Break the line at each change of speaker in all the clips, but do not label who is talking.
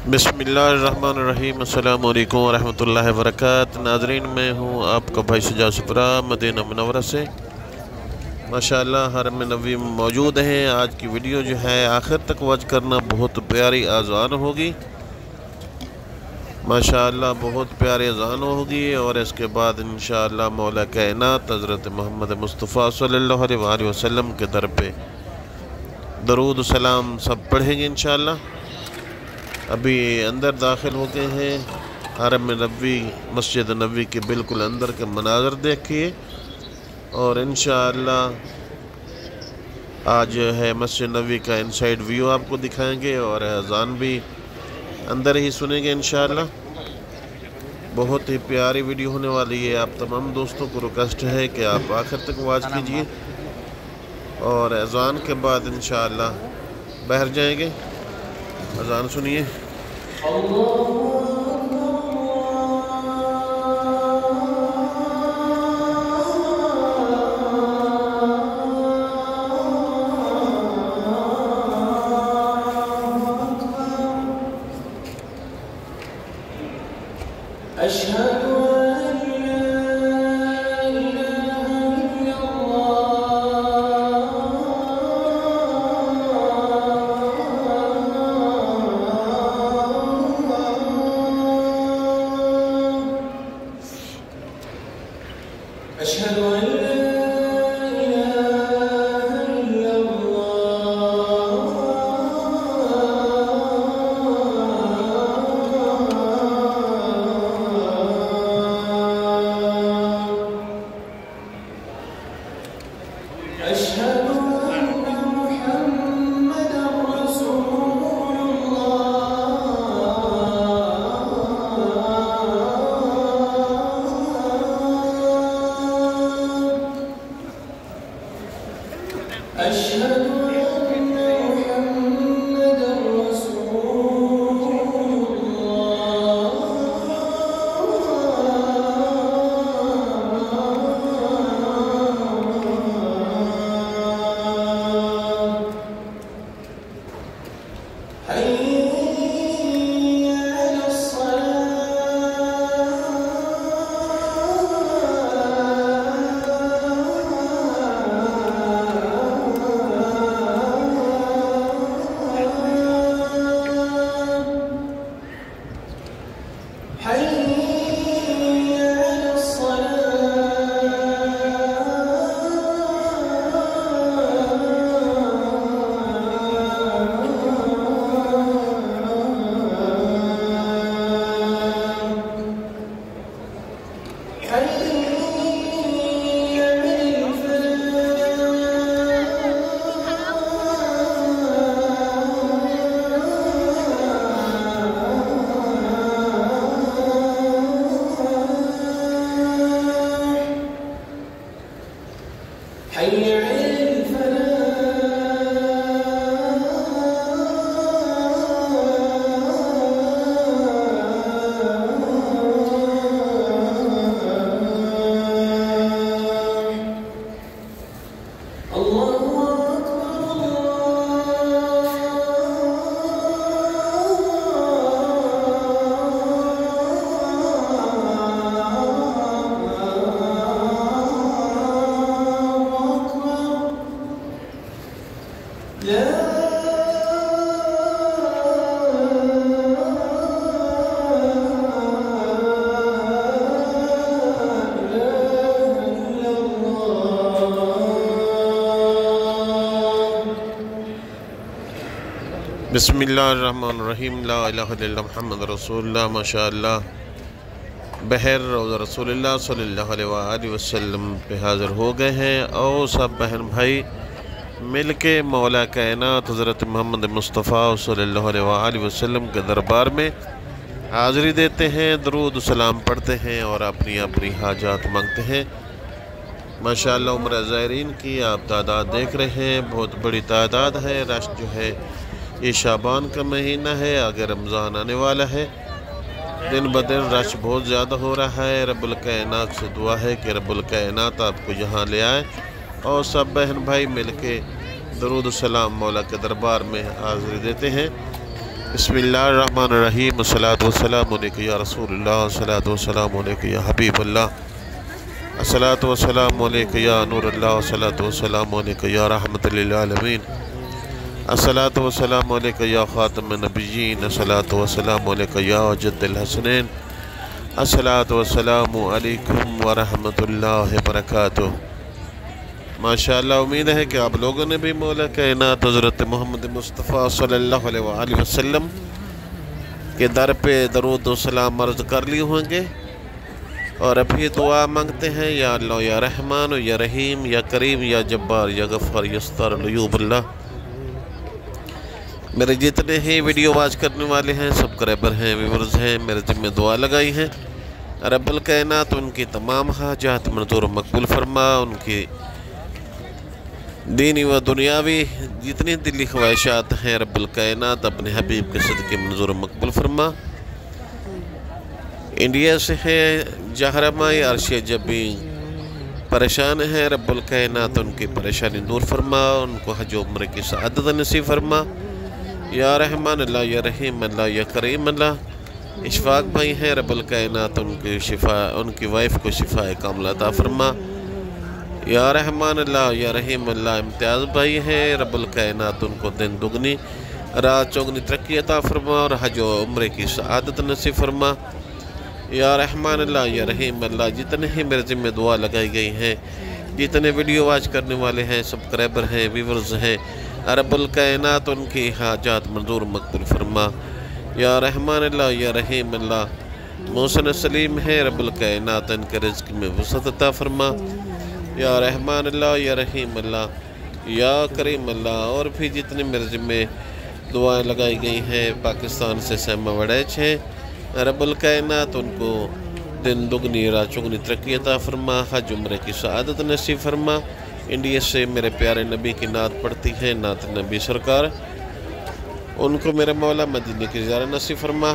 बिस्मिल्लाहिर्रहमानिर्रहीम। अस्सलामु अलैकुम वरहमतुल्लाहि वबरकातुहू। नाज़रीन, मैं हूँ आपका भाई शुजा सुपरा मदीना मुनव्वरा से। माशाअल्लाह हरम नबी में मौजूद हैं। आज की वीडियो जो है आखिर तक वॉच करना, बहुत प्यारी अज़ान होगी। माशाअल्लाह बहुत प्यारी अज़ान होगी और इसके बाद इंशाअल्लाह मौला कायनात हज़रत मोहम्मद मुस्तफ़ा सल्लल्लाहु अलैहि वसल्लम के दर पे दरूद सलाम सब पढ़ेंगे इंशाअल्लाह। अभी अंदर दाखिल हो गए हैं हरम नबी, मस्जिद नबी के बिल्कुल अंदर के मनाज़र देखिए और इंशाअल्लाह आज जो है मस्जिद नबी का इनसाइड व्यू आपको दिखाएंगे और अज़ान भी अंदर ही सुनेंगे इंशाअल्लाह। बहुत ही प्यारी वीडियो होने वाली है। आप तमाम दोस्तों को रिक्वेस्ट है कि आप आखिर तक वॉच कीजिए और अज़ान के बाद इंशाअल्लाह बाहर जाएंगे। अज़ान सुनिए। बिस्मिल्लाहिर्रहमानिर्रहीम। ला इलाहा इल्लल्लाह मुहम्मद रसूलुल्लाह। माशाअल्लाह बहर रोज़ा रसूलुल्लाह सल्लल्लाहु अलैहि वसल्लम पे हाज़िर हो गए हैं और सब बहन भाई मिल के मौला कायनात हज़रत मोहम्मद मुस्तफ़ा सल्लल्लाहु अलैहि वसल्लम के दरबार में हाज़िरी देते हैं, दरूद सलाम पढ़ते हैं और अपनी अपनी हाजात मांगते हैं। माशाअल्लाह उम्र ज़ायरीन की आप तादाद देख रहे हैं, बहुत बड़ी तादाद है। रश जो है ये शाबान का महीना है, आगे रमज़ान आने वाला है। दिन ब दिन रश बहुत ज़्यादा हो रहा है। रब्बुल कायनात से दुआ है कि रब्बुल कायनात आपको यहाँ ले आए और सब बहन भाई मिल के दरूद सलाम मौला के दरबार में हाज़िरी देते हैं। बिस्मिल्लाहिर्रहमानिर्रहीम अस्सलातु वस्सलामु अलैका या रसूल अल्लाह अस्सलातु वस्सलामु अलैका या हबीब अल्लाह अस्सलातु वस्सलामु अलैका या नूर अल्लाह अस्सलातु वस्सलामु अलैका या रहमतल लिल आलमीन अस्सलातु वस्सलामु अलैका या खातमुन नबिय्यीन अस्सलातु वस्सलामु अलैका या जद्दल हसनैन अस्सलातु वस्सलामु अलैकुम व रहमतुल्लाहि व बरकातुहू। माशाअल्लाह, उम्मीद है कि आप लोगों ने भी मौला कायनात हज़रत मोहम्मद मुस्तफ़ा सल्लल्लाहु अलैहि वसल्लम के दर पे दरूद व सलाम अर्ज़ कर लिए होंगे और अभी दुआ मांगते हैं, या अल्लाह या रहमान या रहीम या करीम या जब्बार या गफ़ार यस्तार अल्लाह। मेरे जितने ही वीडियो वाच करने वाले हैं, सब्सक्राइबर हैं, व्यूअर्स हैं, मेरे ज़िम्मे दुआ लगाई है। रब्बुल कायनात उनकी तमाम हाजात मंजूर मकबूल फरमा, उनकी दीनी व दुनियावी जितनी दिली ख्वाहिशात हैं रब्बुल कायनात अपने हबीब के सदक़े मंजूर मकबूल फरमा। इंडिया से है जहरमाई अर्श जबी परेशान है, रब्बुल कायनात उनकी परेशानी दूर फरमा, उनको हज उम्र की सआदत नसीब फरमा। या रहमान अल्लाह या रहीम अल्लाह या करीम अल्लाह। इशफाक भाई हैं, रब्बुल कायनात उनकी शिफा, उनकी वाइफ को शिफा कामिला अता फरमा। या रहमान अल्लाह या रहीम अल्लाह। इम्तियाज़ भाई हैं, रब्बुल कायनात उनको दिन दुगनी रात चौगनी तरक्की अता फरमा और हज उम्र की सआदत नसीब फरमा। या रहमान अल्लाह या रहीम अल्लाह। जितने ही मेरे ज़िम्मे दुआ लगाई गई हैं, जितने वीडियो वाच करने वाले हैं, सब्सक्राइबर हैं, व्यूअर्स हैं, रब्बुल कायनात उनकी हाजात मंजूर मकबूल फरमा। या रहमान अल्लाह या रहीम अल्लाह। मोहसिन सलीम है, रब्बुल कायनात इनके रिज़्क़ में वसअत अता फरमा। या रहमान अल्लाह या रहीम अल्लाह या करीम अल्लाह। और भी जितने मेरे ज़िम्मे दुआएं लगाई गई हैं, पाकिस्तान से सहमा वड़ैच हैं, रब्बुल कायनात उनको दिन दुगनी रात चौगनी तरक्की अता फरमा, हज उम्र की सआदत नसीब फरमा। इंडिया से मेरे प्यारे नबी की नात पढ़ती है, नात नबी सरकार, उनको मेरे मौला मदीने की ज़ियारत नसीब फरमा,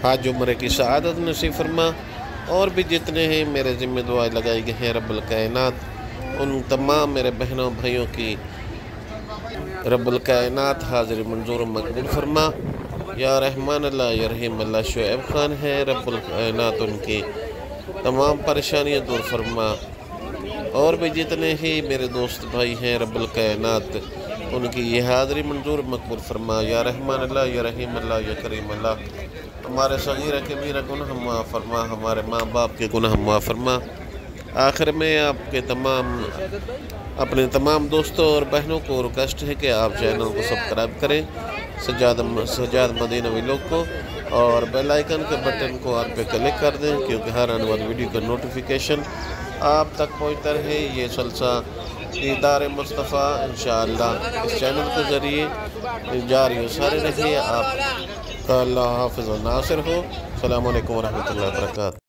हज उम्र की सआदत नसीब फरमा। और भी जितने हैं मेरे ज़िम्मे दुआएं लगाई गई हैं, रब्बुल कायनात उन तमाम मेरे बहनों भाइयों की रब्बुल कायनात हाज़िर मंजूर मकबूल फरमा। या रहमान अल्लाह या रहीम अल्लाह। शुएब खान है, रब्बुल कायनात उनकी तमाम परेशानियाँ दूर फरमा। और भी जितने ही मेरे दोस्त भाई हैं, रब्बुल कायनात उनकी ये हाज़िरी मंजूर मकबूल फरमा। या रहमान अल्लाह या रहीम अल्लाह या करीम अल्लाह। हमारे सगीरा कबीरा गुनाह माफ़ फरमा, हमारे माँ बाप के गुनाह माफ़ फरमा। आखिर में आपके अपने तमाम दोस्तों और बहनों को रिक्वेस्ट है कि आप चैनल को सब्सक्राइब करें, सजाद मदीना व्लॉग को, और बेल आइकन के बटन को ऑल पे क्लिक कर दें, क्योंकि हर आने वाली वीडियो का नोटिफिकेशन आप तक पहुँचता रहे। ये सलसा दीदार मुस्तफ़ा इंशाअल्लाह इस चैनल के ज़रिए जारी सारे रहिए। आप का अल्लाह हाफ़िज़ व नासिर हो। अस्सलामु अलैकुम व रहमतुल्लाहि व बरकातुहू।